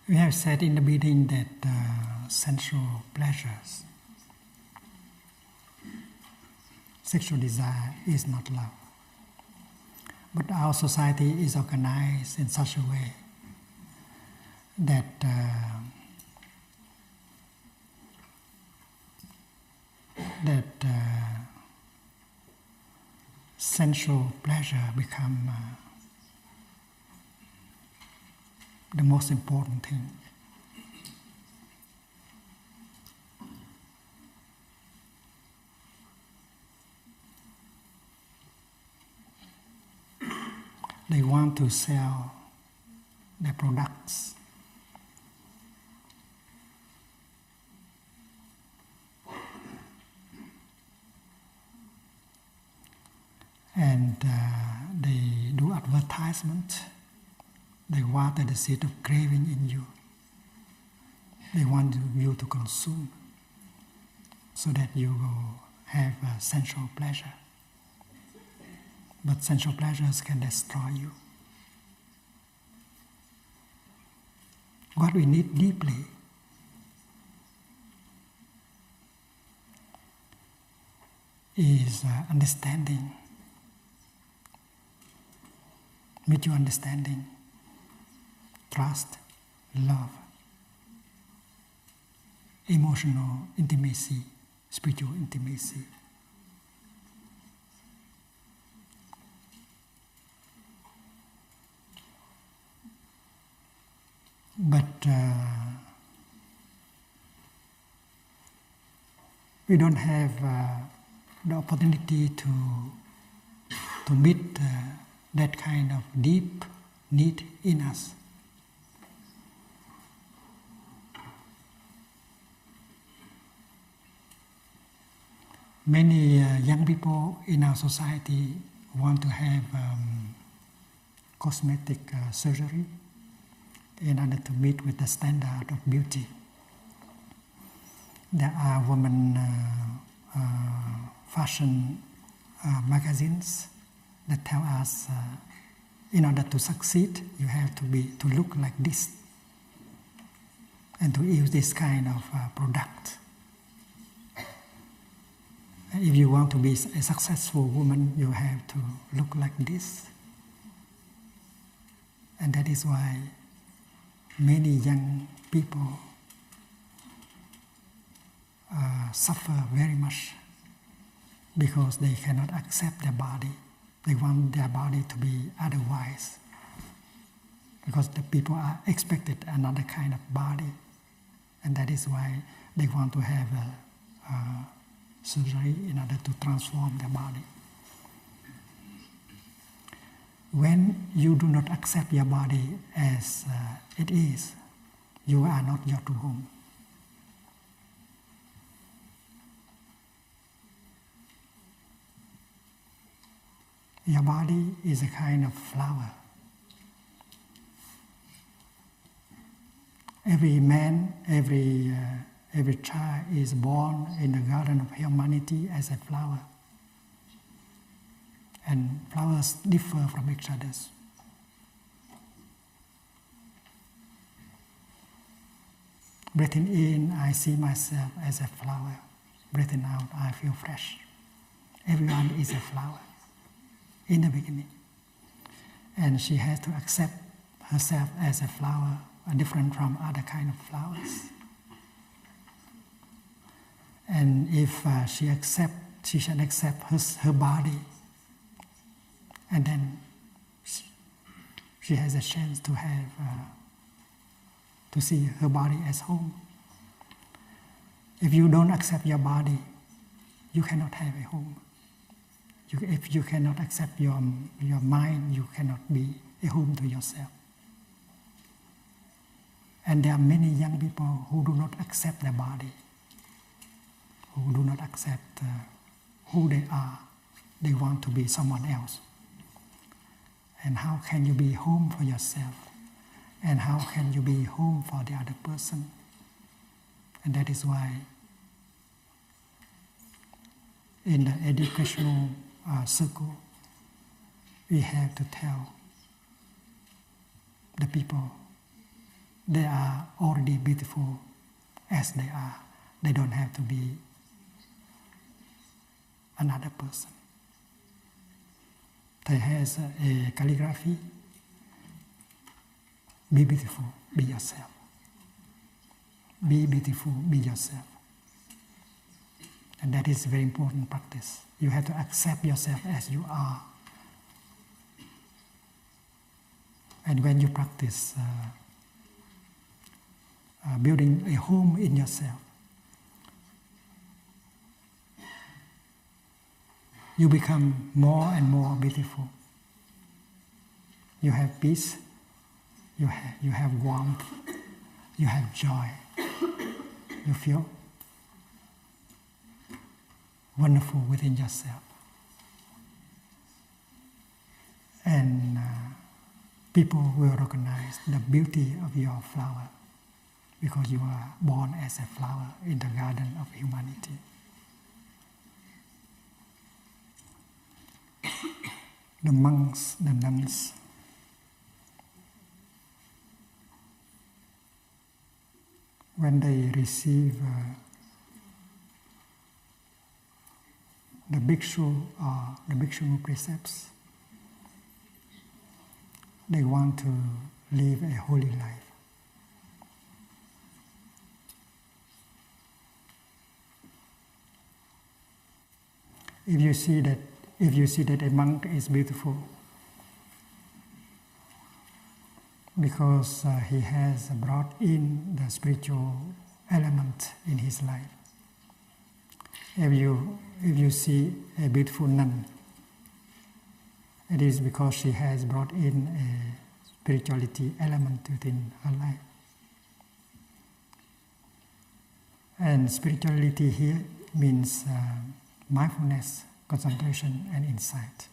We have said in the beginning that sensual pleasures, sexual desire is not love. But our society is organized in such a way that sensual pleasure become the most important thing. They want to sell their products. And they do advertisement. They water the seed of craving in you. They want you to consume so that you will have sensual pleasure. But sensual pleasures can destroy you. What we need deeply is understanding, mutual understanding, trust, love, emotional intimacy, spiritual intimacy. But we don't have the opportunity to meet that kind of deep need in us. Many young people in our society want to have cosmetic surgery in order to meet with the standard of beauty. There are women fashion magazines that tell us in order to succeed, you have to look like this and to use this kind of product. If you want to be a successful woman, you have to look like this. And that is why many young people suffer very much because they cannot accept their body. They want their body to be otherwise because the people are expected another kind of body, and that is why they want to have surgery in order to transform their body. When you do not accept your body as it is, you are not your true home. Your body is a kind of flower. Every man, every child is born in the garden of humanity as a flower. And flowers differ from each other. Breathing in, I see myself as a flower. Breathing out, I feel fresh. Everyone is a flower in the beginning. And she has to accept herself as a flower, different from other kind of flowers. And if she should accept her body, and then she has a chance to have to see her body as home. If you don't accept your body, you cannot have a home. If you cannot accept your mind, you cannot be a home to yourself. And there are many young people who do not accept their body, who do not accept who they are. They want to be someone else. And how can you be home for yourself? And how can you be home for the other person? And that is why in the educational circle, we have to tell the people They are already beautiful as they are. They don't have to be another person. Thầy has a calligraphy. Be beautiful, be yourself. Be beautiful, be yourself. And that is a very important practice. You have to accept yourself as you are. And when you practice building a home in yourself, you become more and more beautiful. You have peace, you have warmth, you have joy. You feel wonderful within yourself. And people will recognize the beauty of your flower because you are born as a flower in the garden of humanity. The monks, the nuns, when they receive the bhikshu or the bhikshuni precepts, they want to live a holy life. If you see that a monk is beautiful because he has brought in the spiritual element in his life. If you see a beautiful nun, it is because she has brought in a spirituality element within her life. And spirituality here means mindfulness, concentration, and insight.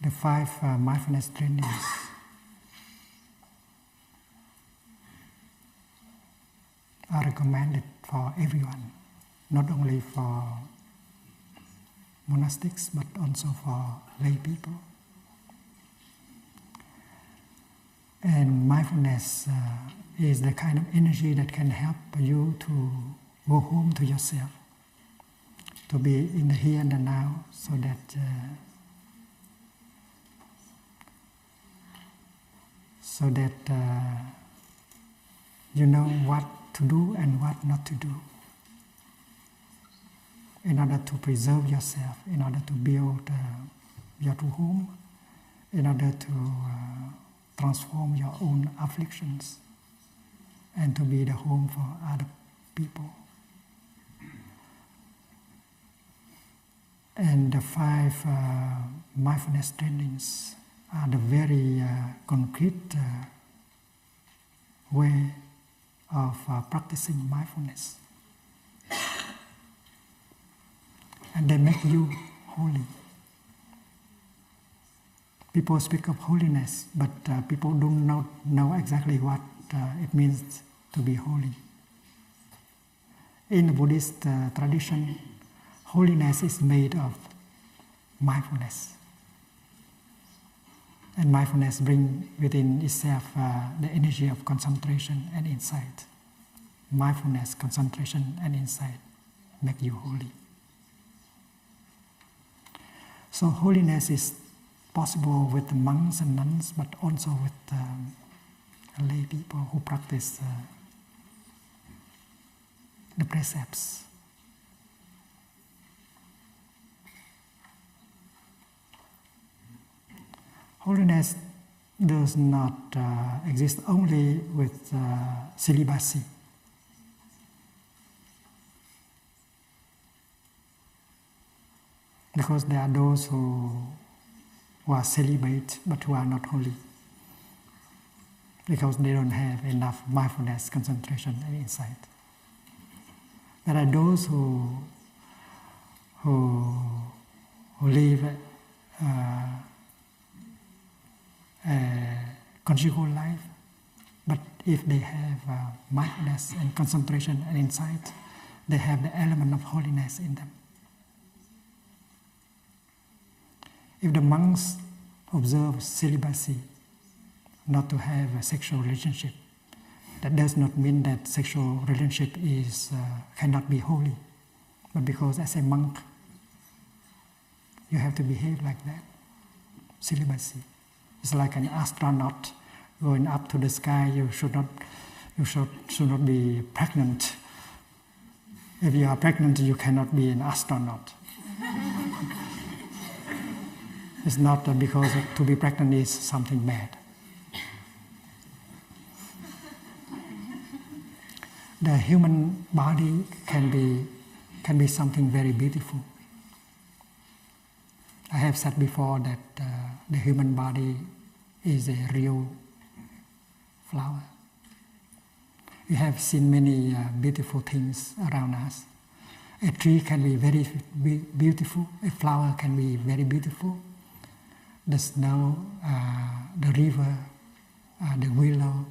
The 5 mindfulness trainings are recommended for everyone, not only for monastics, but also for lay people. And mindfulness is the kind of energy that can help you to go home to yourself, to be in the here and the now, so that you know what to do and what not to do in order to preserve yourself, in order to build your true home, in order to transform your own afflictions and to be the home for other people. And the 5 mindfulness trainings are the very concrete way of practicing mindfulness. And they make you holy. People speak of holiness, but people do not know exactly what it means to be holy. In the Buddhist tradition, holiness is made of mindfulness. And mindfulness brings within itself the energy of concentration and insight. Mindfulness, concentration, and insight make you holy. So holiness is possible with the monks and nuns, but also with lay people who practice the precepts. Holiness does not exist only with celibacy. Because there are those who are celibate but who are not holy. Because they don't have enough mindfulness, concentration, and insight. There are those who live a conjugal life, but if they have mindfulness and concentration and insight, they have the element of holiness in them. If the monks observe celibacy, not to have a sexual relationship, that does not mean that sexual relationship cannot be holy. But because as a monk, you have to behave like that. Celibacy. It's like an astronaut going up to the sky. You should not be pregnant. If you are pregnant, you cannot be an astronaut. It's not because to be pregnant is something bad. The human body can be something very beautiful. I have said before that the human body is a real flower. We have seen many beautiful things around us. A tree can be very beautiful. A flower can be very beautiful. The snow, the river, the willow,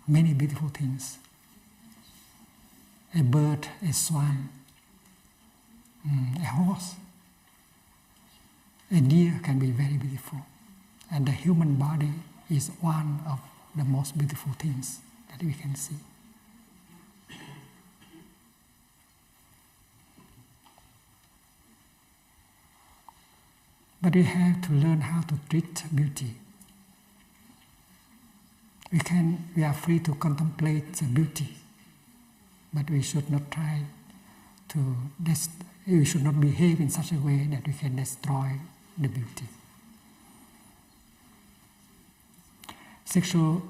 many beautiful things. A bird, a swan, a horse, a deer can be very beautiful. And the human body is one of the most beautiful things that we can see. But we have to learn how to treat beauty. We are free to contemplate the beauty, but we should not try to, we should not behave in such a way that we can destroy the beauty. Sexual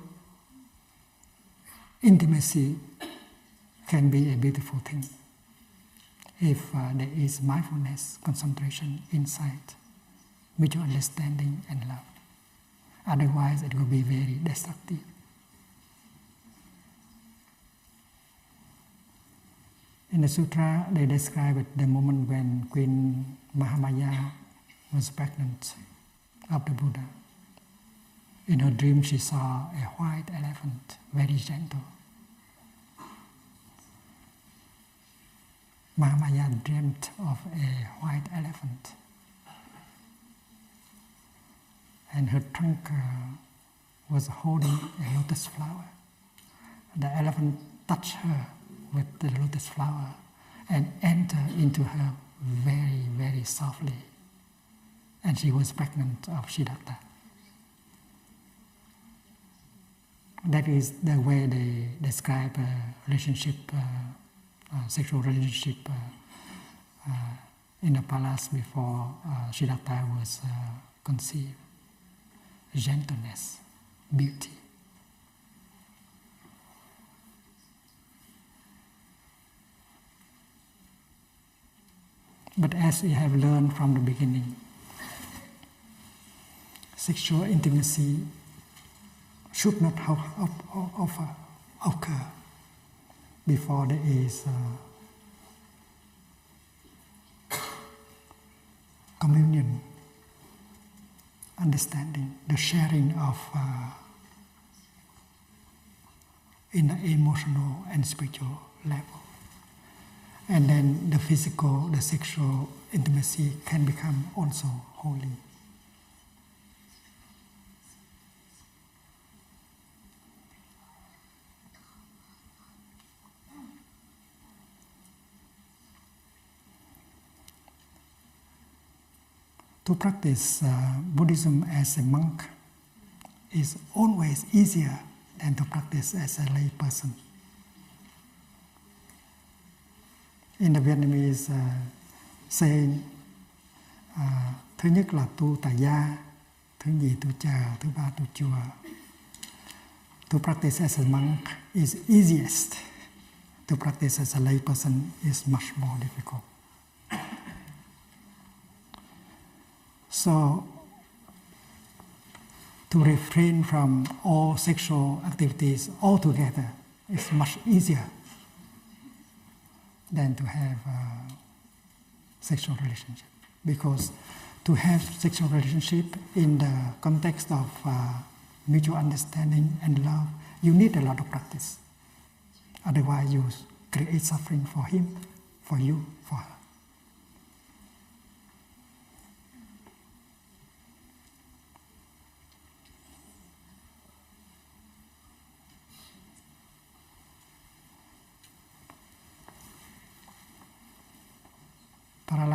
intimacy can be a beautiful thing if there is mindfulness, concentration, insight, mutual understanding and love. Otherwise, it will be very destructive. In the sutra, they describe the moment when Queen Mahamaya was pregnant of the Buddha. In her dream, she saw a white elephant, very gentle. Mahamaya dreamt of a white elephant. And her trunk was holding a lotus flower. The elephant touched her with the lotus flower and entered into her very, very softly. And she was pregnant of Siddhartha. That is the way they describe relationship, sexual relationship in the palace before Siddhartha was conceived. Gentleness, beauty. But as we have learned from the beginning, sexual intimacy should not occur before there is communion, understanding, the sharing of in the emotional and spiritual level. And then the physical, the sexual intimacy can become also holy. To practice Buddhism as a monk is always easier than to practice as a lay person. In the Vietnamese saying, thứ nhất là tu tại gia, thứ nhì tu chờ, thứ ba tu chùa. To practice as a monk is easiest. To practice as a lay person is much more difficult. So, to refrain from all sexual activities altogether is much easier than to have a sexual relationship. Because to have sexual relationship in the context of mutual understanding and love, you need a lot of practice. Otherwise, you create suffering for him, for you, for her.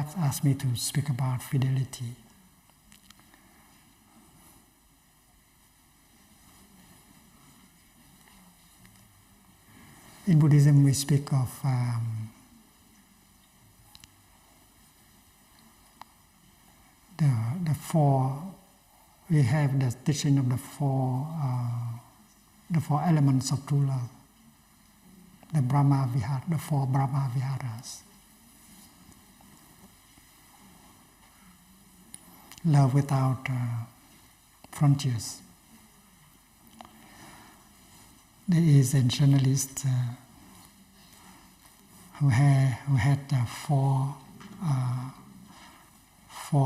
Maharaj asked me to speak about fidelity. In Buddhism, we speak of the four. We have the teaching of the four elements of true love. The Brahma Vihara, the four Brahma Viharas. Love without frontiers. There is a journalist who had four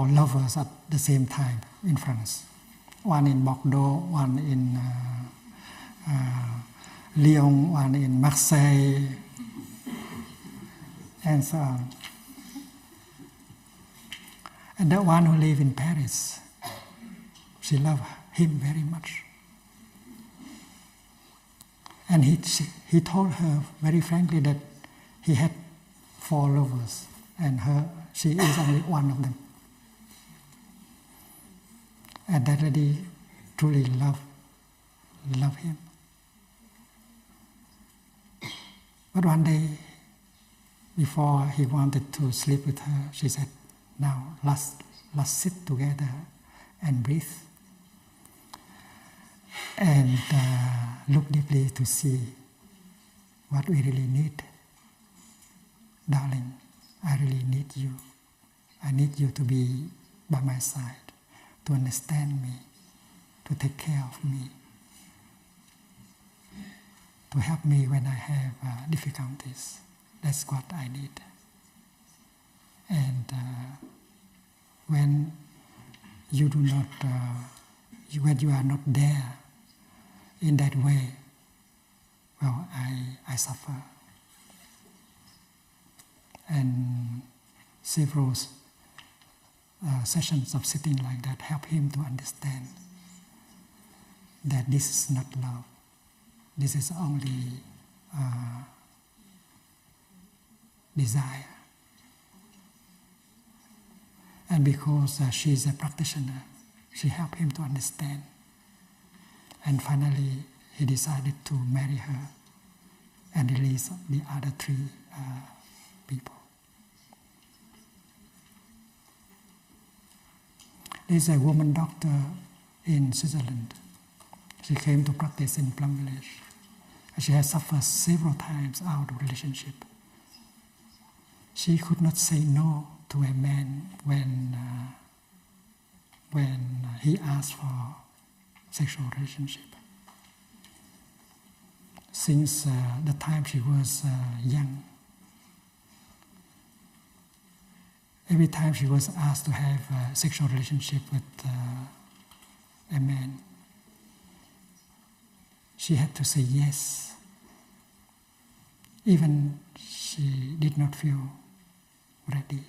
lovers at the same time in France. One in Bordeaux, one in Lyon, one in Marseille, and so on. And the one who lived in Paris, she loved him very much. And he told her very frankly that he had four lovers, and she is only one of them. And that lady truly loved him. But one day, before he wanted to sleep with her, she said, "Now let's sit together and breathe and look deeply to see what we really need. Darling, I really need you. I need you to be by my side, to understand me, to take care of me, to help me when I have difficulties. That's what I need. And when you do not, when you are not there in that way, well, I suffer." And several sessions of sitting like that help him to understand that this is not love. This is only desire. And because she is a practitioner, she helped him to understand. And finally, he decided to marry her and release the other three people. There's a woman doctor in Switzerland. She came to practice in Plum Village. She has suffered several times out of relationship. She could not say no to a man when he asked for sexual relationship. Since the time she was young, every time she was asked to have a sexual relationship with a man, she had to say yes. Even she did not feel ready,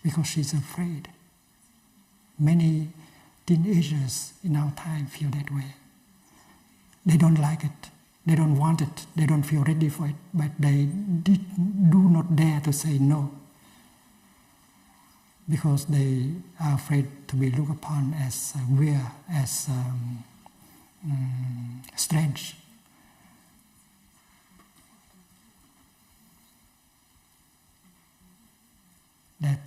because she's afraid. Many teenagers in our time feel that way. They don't like it, they don't want it, they don't feel ready for it, but they do not dare to say no, because they are afraid to be looked upon as weird, as strange. That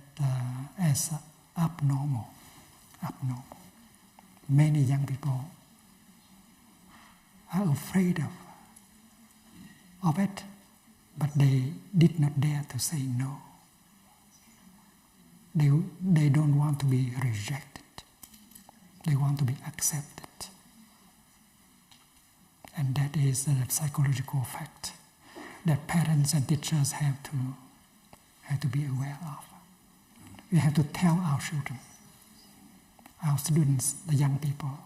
as abnormal. Many young people are afraid of it, but they did not dare to say no. They don't want to be rejected. They want to be accepted. And that is a psychological fact that parents and teachers have to be aware of. We have to tell our children, our students, the young people,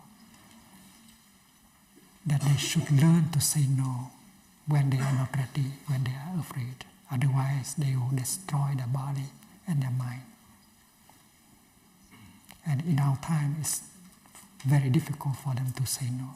that they should learn to say no when they are not ready, when they are afraid. Otherwise, they will destroy their body and their mind. And in our time, it's very difficult for them to say no.